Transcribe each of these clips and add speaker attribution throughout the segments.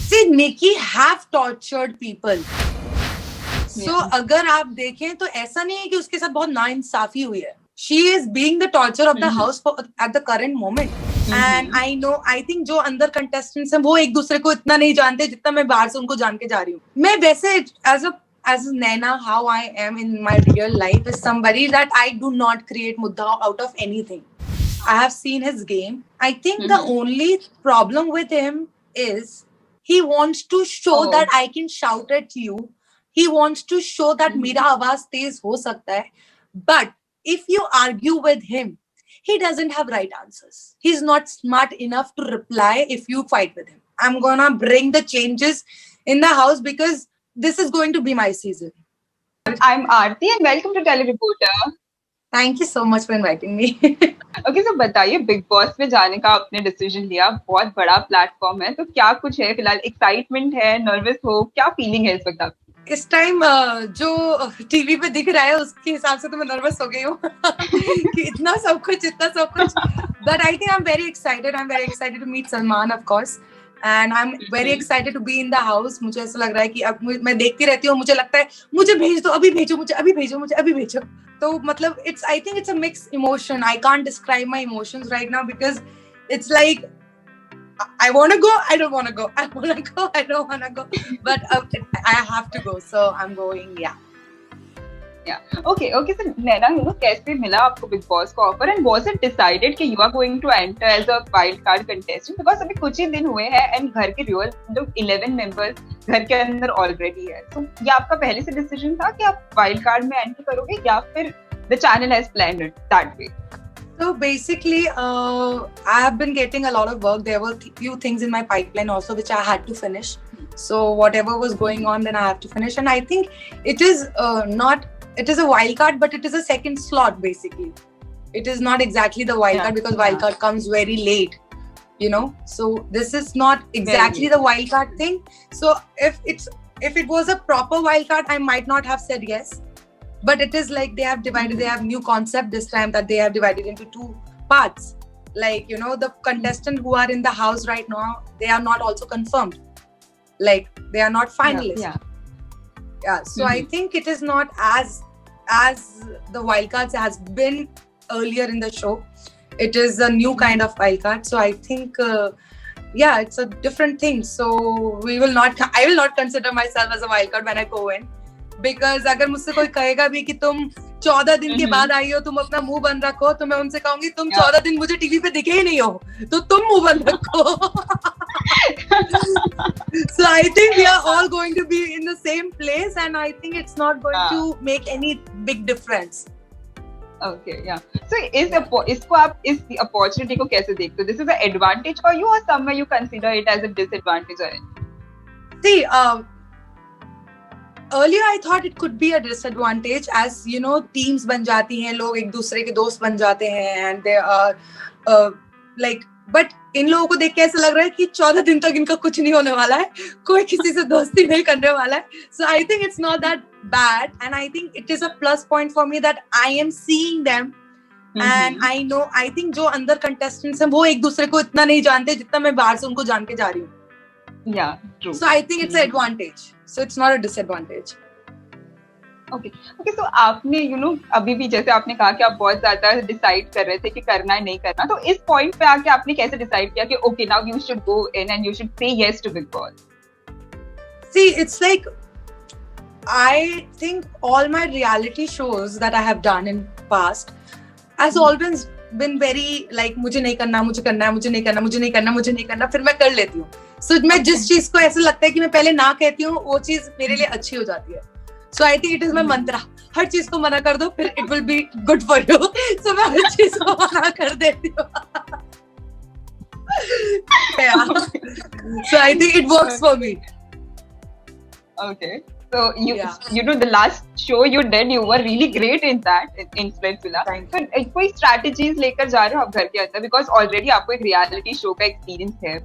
Speaker 1: See, Nikki have tortured people. So अगर आप देखें तो ऐसा नहीं है कि उसके साथ बहुत नाइंसाफी हुई है. She is being the torture of the house at the current moment. And I think जो अंदर contestants हैं वो एक दूसरे को इतना नहीं जानते जितना मैं बाहर से उनको जान के जा रही हूँ. मैं वैसे as Naina, how I am in my real life is somebody that I do not create mudda out of anything. I have seen his game. I think the only problem with him is he wants to show that I can shout at you. He wants to show that मेरा आवाज तेज हो सकता है. But if you argue with him, he doesn't have right answers. He's not smart enough to reply if you fight with him. I'm gonna bring the changes in the house because this is going to be my season.
Speaker 2: I'm Aarti and welcome to Telereporter.
Speaker 1: Thank you so much for inviting me.
Speaker 2: Okay, so बताइए big boss में जाने का आपने decision लिया, बहुत बड़ा platform है, तो क्या कुछ है फिलहाल? एक्साइटमेंट है, नर्वस हो, क्या फीलिंग है इस वक्त आपकी?
Speaker 1: इस टाइम जो टीवी पे दिख रहा है उसके हिसाब से तो मैं नर्वस हो गई हूँ कि इतना सब कुछ. But I think I'm very excited. I'm very excited to meet Salman, of course. And I'm very excited to be in the house. मुझे ऐसा लग रहा है कि अब मैं देखती रहती हूँ, मुझे लगता है मुझे भेज दो, अभी भेजो, मुझे अभी भेजो. तो मतलब I think it's a mixed emotion. I can't describe my emotions right now because it's like I want to go, I don't want to go. I want to go, I don't want to go. But I have to go, so I'm going, yeah.
Speaker 2: Yeah. Okay. So Naina, कैसे मिला आपको big boss का offer and was it decided कि you are going to enter as a wild card contestant? Because अभी कुछ ही दिन हुए हैं and घर के real 11 members घर के अंदर already है. So ये आपका पहले से decision था कि आप wild card में enter करोगे या फिर the channel has planned it that way?
Speaker 1: So basically, I have been getting a lot of work. There were few things in my pipeline also which I had to finish. So whatever was going on, then I have to finish. And I think it is it is a wild card, but it is a second slot basically. It is not exactly the wild card because wild card comes very late, So this is not exactly the wild card thing. So if it was a proper wild card, I might not have said yes. But it is like they have divided, they have new concept this time that they have divided into two parts. Like, the contestants who are in the house right now, they are not also confirmed. Like, they are not finalists. Yeah. So I think it is not as the wildcards has been earlier in the show. It is a new kind of wildcard. So I think, it's a different thing. So I will not consider myself as a wildcard when I go in. Because अगर मुझसे कोई कहेगा भी कि तुम 14 दिन के बाद आई हो, तुम अपना मुंह बंद रखो, तो मैं उनसे कहूंगी तुम 14 दिन मुझे टीवी पे दिखे ही नहीं हो, तो तुम मुंह बंद रखो. So I think we are all going to be in the same place and I think it's not going to make any big difference.
Speaker 2: Okay, yeah. So इसको आप इस opportunity को कैसे देखते हो? This is an advantage for you or somewhere you consider it as a disadvantage or anything?
Speaker 1: See, earlier I thought it could be a disadvantage as teams बन जाती हैं, लोग एक दूसरे के दोस्त बन जाते हैं and they are but इन लोगों को देख के ऐसा लग रहा है कि 14 दिन तक इनका कुछ नहीं होने वाला है, कोई किसी से दोस्ती नहीं करने वाला है. So I think it's not that bad and I think it is a plus point for me that I am seeing them and I think जो अंदर contestants हैं वो एक दूसरे को इतना नहीं जानते जितना मैं बाहर से उनको जान के जा रही हूँ.
Speaker 2: Yeah, true.
Speaker 1: So I think it's an advantage. So it's not a disadvantage.
Speaker 2: Okay, so आपने अभी भी जैसे आपने कहा कि आप बहुत ज्यादा डिसाइड कर रहे थे कि करना है नहीं करना, तो इस पॉइंट पे आके आपने कैसे डिसाइड किया कि okay, now you should go in and you should say yes to Big Boss?
Speaker 1: See, it's like I think all my reality shows that I have done in past has always been very like मुझे नहीं करना, मुझे करना है, मुझे नहीं करना, फिर मैं कर लेती हूँ. So मैं जिस चीज को ऐसा लगता है कि मैं पहले ना कहती हूँ वो चीज मेरे लिए अच्छी हो जाती है. So I think it is my mantra. हर चीज को मना कर दो, फिर it will be good for you. So मैं हर चीज को मना कर देती हूँ. So I think it works for me.
Speaker 2: Okay. So the last show you did, you were really great in that, in Splitsvilla. So कोई strategies लेकर जा रहे हो आप घर के अंदर, because already आपको एक reality show का experience है,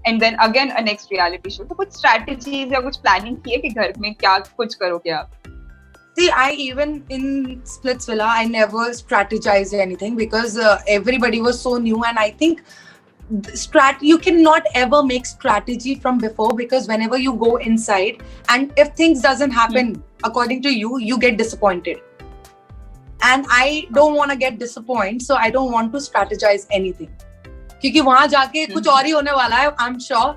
Speaker 2: and then again a next reality show. तो कुछ strategies या कुछ planning की है कि घर में क्या कुछ करोगे आप?
Speaker 1: See, I even in Splitsvilla, I never strategized anything because everybody was so new and I think you cannot ever make strategy from before, because whenever you go inside and if things doesn't happen according to you, you get disappointed. And I don't want to get disappointed, so I don't want to strategize anything, क्योंकि वहां जाके कुछ और ही होने वाला है, I'm sure,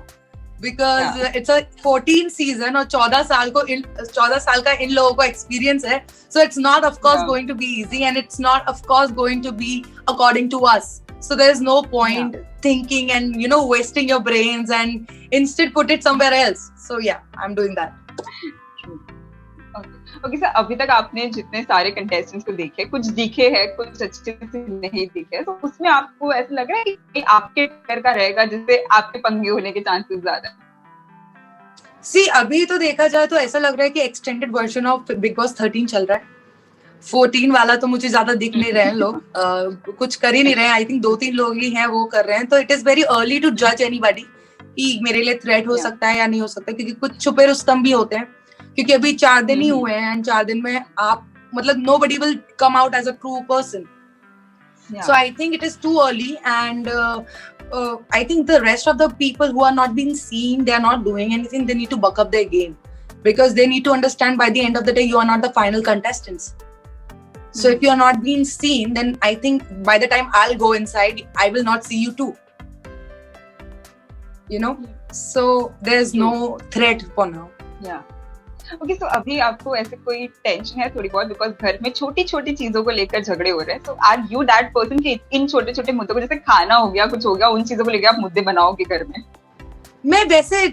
Speaker 1: because it's a 14 season और 14 साल का इन लोगों को experience है, so it's not of course going to be easy, and it's not of course going to be according to us. So there is no point thinking and wasting your brains, and instead put it somewhere else. So yeah, I'm doing that.
Speaker 2: Okay sir, अभी तक आपने जितने सारे contestants को देखे, कुछ दिखे हैं, कुछ अच्छे से नहीं दिखे, तो उसमें आपको ऐसा लग रहा है कि आपके टक्कर का रहेगा जिससे आपके पंगे होने के चांसेस ज्यादा है?
Speaker 1: सी, अभी तो देखा जाए तो ऐसा लग रहा है कि extended version of big boss 13 चल रहा है. 14 वाला तो मुझे ज्यादा दिख नहीं रहे हैं लोग, कुछ कर ही नहीं रहे हैं. आई थिंक 2-3 लोग ही हैं वो कर रहे हैं. तो it is very early to जज एनीबॉडी कि मेरे लिए थ्रेट हो सकता है या नहीं हो सकता, क्योंकि कुछ छुपे रुस्तम भी होते हैं, क्योंकि अभी 4 दिन ही हुए हैं, एंड 4 दिन में आप मतलब nobody will come out as a true person. So I think it is too early, and I think the rest of the people who are not being seen, they are not doing anything, they need to buck up their game, because they need to understand by the end of the day you are not the final contestants. So if you are not being seen, then I think by the time I'll go inside, I will not see you too. So there's no threat for now.
Speaker 2: Yeah. Okay, तो अभी आपको ऐसे कोई tension है थोड़ी बहुत, because घर में छोटी छोटी चीजों को लेकर झगड़े हो रहे हैं, सो आर यू दैट पर्सन कि इन छोटे छोटे मुद्दों को, जैसे खाना हो गया, कुछ हो गया, उन चीजों को लेकर आप मुद्दे बनाओगे घर में?
Speaker 1: मैं वैसे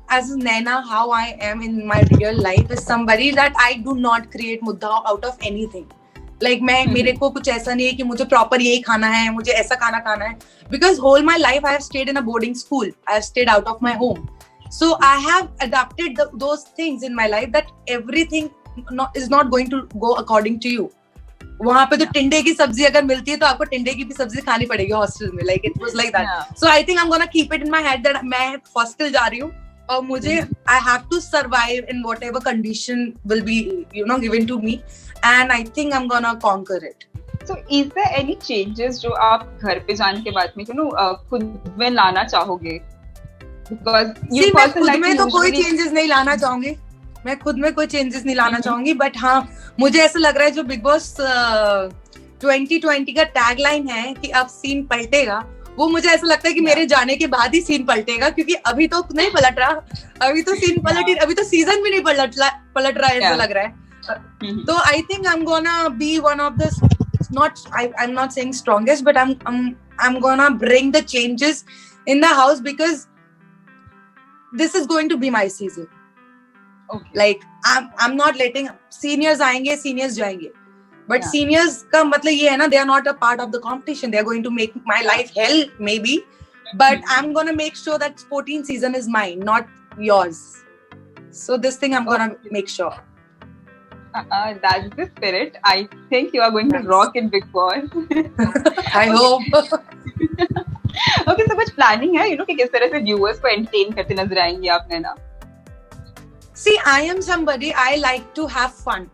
Speaker 1: as Naina, how I am in my real life is somebody that I do not create मुद्दा out of anything. Like मेरे को कुछ ऐसा नहीं है कि मुझे प्रॉपर यही खाना है, मुझे ऐसा खाना है, because whole my life I have stayed in a boarding school, I have stayed out of my home. So I have adapted those things in my life that everything is not going to go according to you. वहाँ पे तो टिंडे की सब्जी अगर मिलती है तो आपको टिंडे की भी सब्जी खानी पड़ेगी हॉस्टल में. Like it was like that. So I think I'm gonna keep it in my head that मैं हॉस्टल जा रही हूँ और मुझे I have to survive in whatever condition will be given to me, and I think I'm gonna conquer it.
Speaker 2: So is there any changes जो आप घर पे जाने के बाद में खुद में लाना चाहोगे? Because
Speaker 1: मैं खुद में तो कोई चेंजेस नहीं लाना चाहूंगी, मैं खुद में कोई चेंजेस नहीं लाना चाहूंगी, बट हाँ मुझे ऐसा लग रहा है जो बिग बॉस 2020 का टैग लाइन है कि अब सीन पलटेगा, वो मुझे ऐसा लगता है कि मेरे जाने के बाद ही सीन पलटेगा, क्योंकि अभी तो नहीं पलट रहा, अभी तो सीन अभी तो सीजन भी नहीं पलट रहा ऐसा लग रहा है. तो I think I am gonna be one of the I am not saying strongest, but I am gonna bring the changes in the house, because this is going to be my season. Okay. Like I'm not letting seniors आएंगे, seniors जाएंगे, but seniors का मतलब ये है ना, they are not a part of the competition, they are going to make my life hell maybe, but I'm gonna make sure that 14 season is mine, not yours. So this thing I'm gonna make sure.
Speaker 2: That's the spirit. I think you are going to rock in Big Boss.
Speaker 1: I hope.
Speaker 2: Okay, तो कुछ planning है कि किस तरह से viewers को entertain करते नजर आएंगे आप, नैना?
Speaker 1: See, I am somebody, I like to have fun.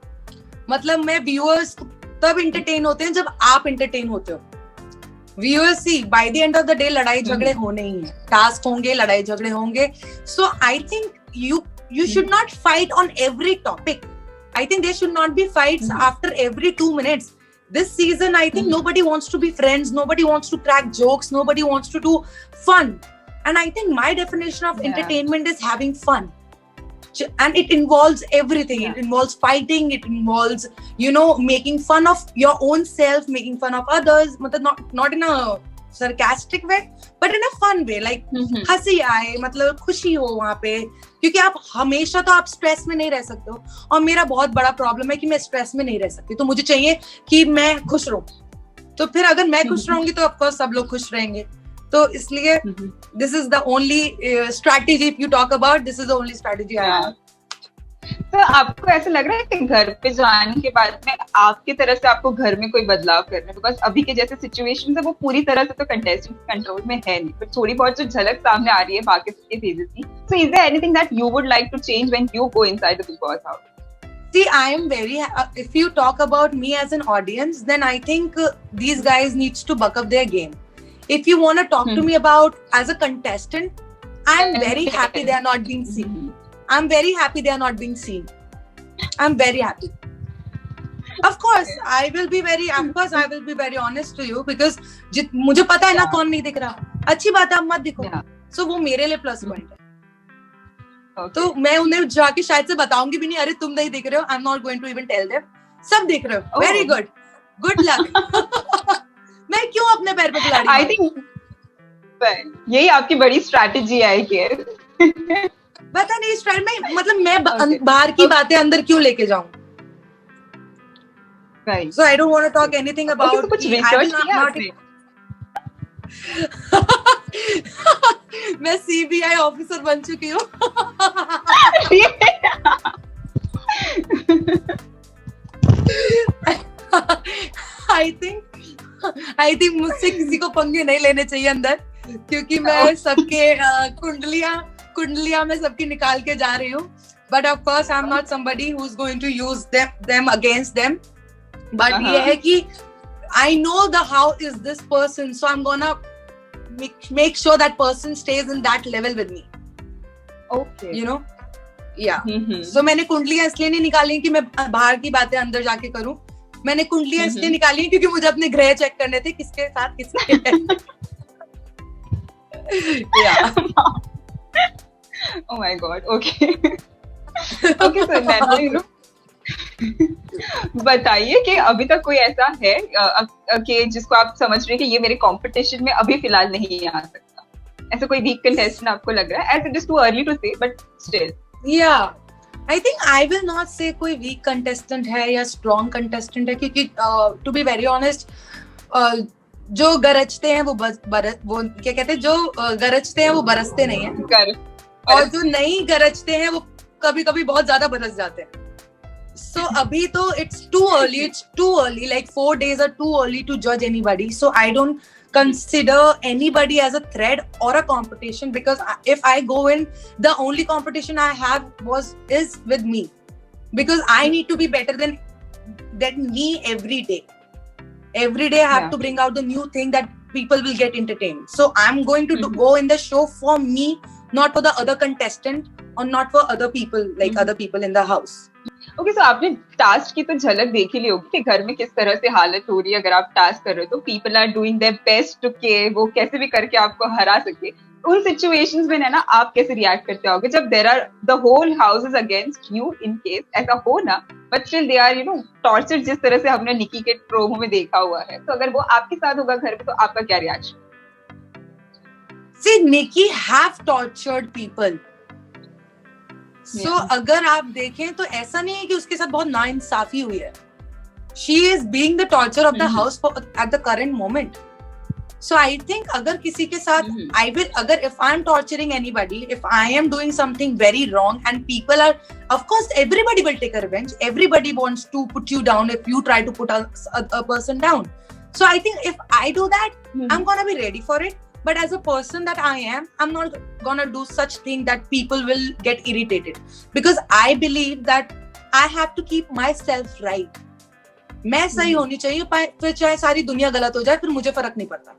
Speaker 1: मतलब मैं व्यूअर्स तब एंटरटेन होते हैं जब आप एंटरटेन होते हो. Viewers see by the end of the day लड़ाई झगड़े होने ही हैं, टास्क होंगे, लड़ाई झगड़े होंगे. So I think you should not fight on every topic. I think there should not be fights after every 2 minutes. This season, I think nobody wants to be friends, nobody wants to crack jokes, nobody wants to do fun. And I think my definition of entertainment is having fun. And it involves everything. It involves fighting, it involves, making fun of your own self, making fun of others. Not in a sarcastic way, but in a fun way. Like, हंसी आए, मतलब खुशी हो वहाँ पे. क्योंकि आप हमेशा तो आप स्ट्रेस में नहीं रह सकते हो, और मेरा बहुत बड़ा प्रॉब्लम है कि मैं स्ट्रेस में नहीं रह सकती, तो मुझे चाहिए कि मैं खुश रहूं. तो फिर अगर मैं खुश रहूंगी तो ऑफ कोर्स सब लोग खुश रहेंगे. तो इसलिए this is the only strategy, if you talk about, this is the only strategy I have.
Speaker 2: तो आपको ऐसा लग रहा है कि घर पे जाने के बाद में आपकी तरफ से आपको घर में कोई बदलाव करना है? बिकॉज अभी के जैसे सिचुएशन है वो पूरी तरह से तो कंटेस्टेंट कंट्रोल में है नहीं, पर थोड़ी बहुत जो झलक सामने आ रही है बाकी के फेजेस की. So is there anything that you would like to change when you go inside the Bigg Boss house?
Speaker 1: See, I am very, if you talk about me as an audience, then I think these guys needs to buck up their game. If you want to talk to me about as a contestant, I'm very happy they are not being seen. I'm very happy they are not being seen. I'm very happy. Of course, I will be very honest to you because मुझे पता है ना कौन नहीं दिख रहा. अच्छी बात है, आप मत दिखो. So वो मेरे लिए प्लस पॉइंट है. तो मैं उन्हें जाके शायद से बताऊंगी भी नहीं, अरे तुम नहीं दिख रहे हो. I'm not going to even tell them. सब दिख रहे हो. Very good. Good luck. मैं क्यों अपने पैर पे खिलाड़ी?
Speaker 2: I think यही आपकी बड़ी स्ट्रैटेजी है कि
Speaker 1: पता नहीं स्ट्रैटेजी में मतलब मैं बाहर की बातें अंदर क्यों लेके जाऊं?
Speaker 2: Right.
Speaker 1: So I don't want to talk anything about.
Speaker 2: तो कुछ research किया आपने?
Speaker 1: मैं CBI ऑफिसर बन चुकी हूँ. I think मुझसे किसी को पंगे नहीं लेने चाहिए अंदर, क्योंकि मैं सबके कुंडलियां में सबकी निकाल के जा रही हूँ. But of course I'm not somebody who's going to use them against them. But ये है कि I know how is this person, so I'm gonna make sure that person stays in that level with me.
Speaker 2: Okay.
Speaker 1: You know? Yeah. So मैंने कुंडलियां इसलिए नहीं निकाली कि मैं बाहर की बातें अंदर जाके करूं. मैंने कुंडलियां इसलिए निकाली क्योंकि मुझे अपने ग्रह चेक करने थे, किसके साथ किसके. Yeah.
Speaker 2: Oh my God. Okay. Okay, so Naina, you know, बताइए कि अभी तक कोई ऐसा है कि जिसको आप समझ रहे हैं कि ये मेरे कंपटीशन में अभी फिलहाल नहीं आ सकता, ऐसा कोई वीक कंटेस्टेंट आपको लग रहा है? As it is too early to say, but still.
Speaker 1: Yeah, I think I will not say कोई वीक कंटेस्टेंट है या स्ट्रॉन्ग कंटेस्टेंट है, क्योंकि टू बी वेरी ऑनेस्ट जो गरजते हैं वो वो क्या कहते हैं, जो गरजते हैं वो बरसते नहीं है, और जो नहीं गरजते हैं वो कभी कभी बहुत ज्यादा बरस जाते हैं. So abhi to it's too early, like 4 days are too early to judge anybody. So I don't consider anybody as a threat or a competition, because if I go in, the only competition I have is with me, because I need to be better than me every day. Every day I have to bring out the new thing that people will get entertained. So I'm going to go in the show for me, not for the other contestant or not for other people, like other people in the house.
Speaker 2: Okay, so आपने task की तो झलक देखी ली होगी कि घर में किस तरह से हालत हो रही है. अगर आप टास्क कर रहे हो तो people are doing their best के वो कैसे भी करके आपको हरा सके. उन सिचुएशंस में ना आप कैसे रिएक्ट करते होगे जब there are the whole house is against you, in case ऐसा हो ना, but still they are torture, जिस तरह से हमने निकी के प्रोमो में देखा हुआ है. तो अगर वो आपके साथ होगा घर पे तो आपका क्या reaction?
Speaker 1: See, Nikki have tortured people. So अगर आप देखें तो ऐसा नहीं है कि उसके साथ बहुत नाइंसाफी हुई है. She is being the torture of the house at the current moment. So I think अगर किसी के साथ if I'm torturing anybody, if I am doing something very wrong and people are, of course everybody will take a revenge. Everybody wants to put you down if you try to put a person down. So I think if I do that, I'm gonna be ready for it. But as a person that I am, I'm not gonna do such thing that people will get irritated, because I believe that I have to keep myself right. मैं सही होनी चाहिए, फिर चाहे सारी दुनिया गलत हो जाए, फिर मुझे फर्क नहीं पड़ता.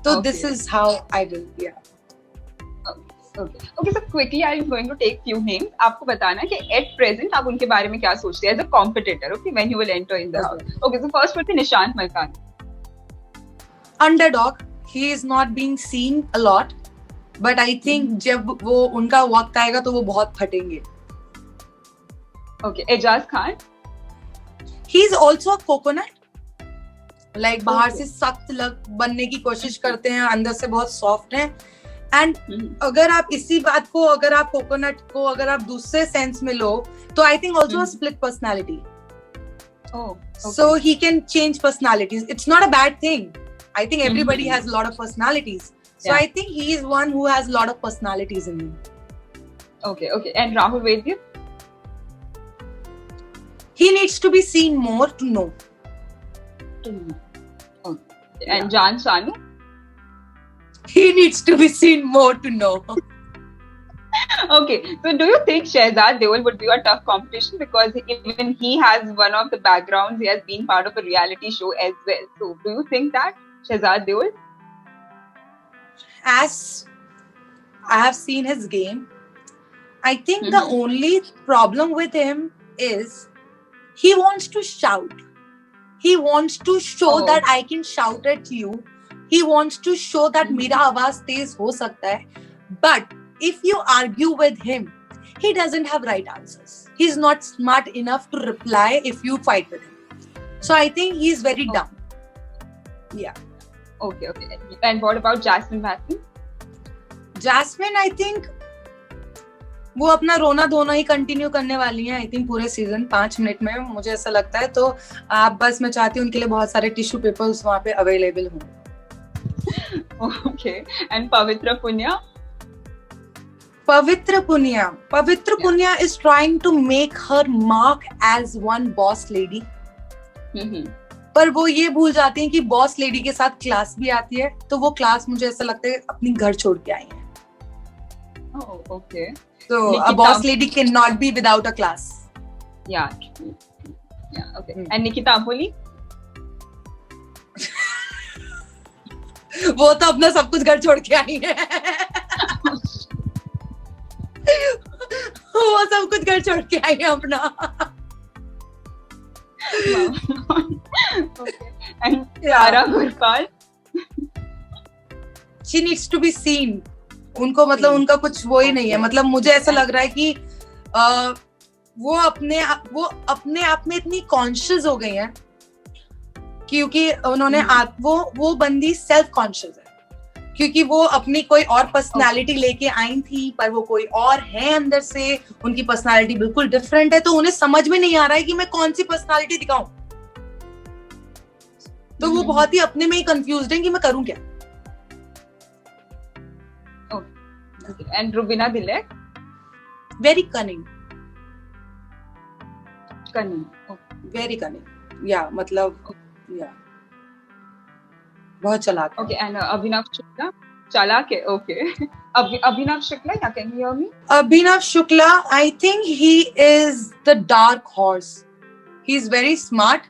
Speaker 1: तो this is how I will, yeah.
Speaker 2: Okay, so quickly I'm going to take few names. आपको बताना है कि at present आप उनके बारे में क्या सोचते हैं as a competitor, okay, when you will enter in the house. Okay, so first would be Nishant Malkani.
Speaker 1: Underdog, he is not being seen a lot, but I think जब वो उनका वक्त आएगा तो वो बहुत फटेंगे.
Speaker 2: Okay, Ejaz Khan.
Speaker 1: He is also a coconut. Like बाहर से सख्त बनने की कोशिश करते हैं, अंदर से बहुत सॉफ्ट हैं. And अगर आप इसी बात को, अगर आप कोकोनट को अगर आप दूसरे सेंस में लो, तो I think also a split personality.
Speaker 2: Oh, okay.
Speaker 1: So he can change personalities. It's not a bad thing. I think everybody has a lot of personalities. So I think he is one who has a lot of personalities in him.
Speaker 2: Okay. And Rahul Vaidya?
Speaker 1: He needs to be seen more to know.
Speaker 2: Okay. And Jan Shanu?
Speaker 1: He needs to be seen more to know.
Speaker 2: Okay, so do you think Shehzad Deol would be a tough competition, because even he has one of the backgrounds, he has been part of a reality show as well. So do you think that Shehzad Deol?
Speaker 1: As I have seen his game, I think the only problem with him is he wants to shout. He wants to show that I can shout at you. He wants to show that मेरा आवाज तेज हो सकता है. But if you argue with him, he doesn't have right answers. He's not smart enough to reply if you fight with him. So I think he's very dumb. Yeah.
Speaker 2: Okay. And what about Jasmine Massey?
Speaker 1: Jasmine, I think वो अपना रोना धोना ही continue करने वाली हैं. I think पूरे season 5 minute में, मुझे ऐसा लगता है. तो आप बस, मैं चाहती हूँ उनके लिए बहुत सारे टिश्यू पेपर्स वहाँ पे अवेलेबल हों.
Speaker 2: Okay. And Pavitra Punya?
Speaker 1: Pavitra Punya is trying to make her mark as one boss lady. पर वो ये भूल जाती हैं कि बॉस लेडी के साथ क्लास भी आती है. तो वो क्लास मुझे ऐसा लगता है अपनी घर छोड़ के आई है.
Speaker 2: Oh, okay.
Speaker 1: So a boss lady cannot be without a class.
Speaker 2: Yeah. Okay. And Nikita Ampoli?
Speaker 1: वो तो अपना सब कुछ घर छोड़ के आई है. वो सब कुछ घर छोड़ के आई है अपना.
Speaker 2: Okay. And Sara Gurpal?
Speaker 1: She needs to be seen. उनको मतलब उनका कुछ वो ही नहीं है. मतलब मुझे ऐसा लग रहा है कि वो अपने आप में इतनी कॉन्शियस हो गई हैं क्योंकि उन्होंने वो बंदी सेल्फ कॉन्शियस है क्योंकि वो अपनी कोई और पर्सनालिटी लेके आई थी पर वो कोई और है अंदर से. उनकी पर्सनालिटी बिल्कुल डिफरेंट है. तो उन्हें समझ में नहीं आ रहा है कि मैं कौन सी पर्सनालिटी दिखाऊं. तो वो बहुत ही अपने में ही कंफ्यूज्ड है कि मैं करूं क्या.
Speaker 2: And Rubina Dilek?
Speaker 1: Very cunning.
Speaker 2: Very cunning.
Speaker 1: Yeah, मतलब yeah. बहुत चालाक.
Speaker 2: Okay, and Abhinav Shukla? Chalak hai, okay. Abhinav Shukla, yeah, can you hear me?
Speaker 1: Abhinav Shukla, I think he is the dark horse. He's very smart,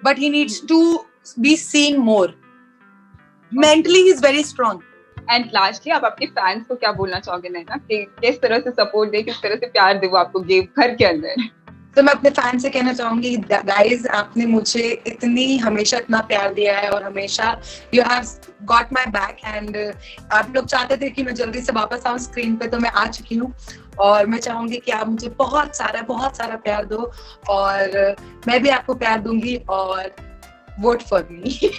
Speaker 1: but he needs to be seen more. Mentally, he's very strong.
Speaker 2: And lastly आप अपने fans को क्या बोलना चाहोगे नैना कि किस तरह से सपोर्ट दे, किस तरह से प्यार दे वो आपको गेम घर के अंदर?
Speaker 1: तो मैं अपने फैंस से कहना चाहूंगी गाइस, आपने मुझे इतनी हमेशा इतना प्यार दिया है और हमेशा you have got my back. And आप लोग चाहते थे कि मैं जल्दी से वापस आऊं स्क्रीन पे, तो मैं आ चुकी हूँ. और मैं चाहूंगी कि आप मुझे बहुत सारा प्यार दो और मैं भी आपको प्यार दूंगी. और वोट फॉर मी.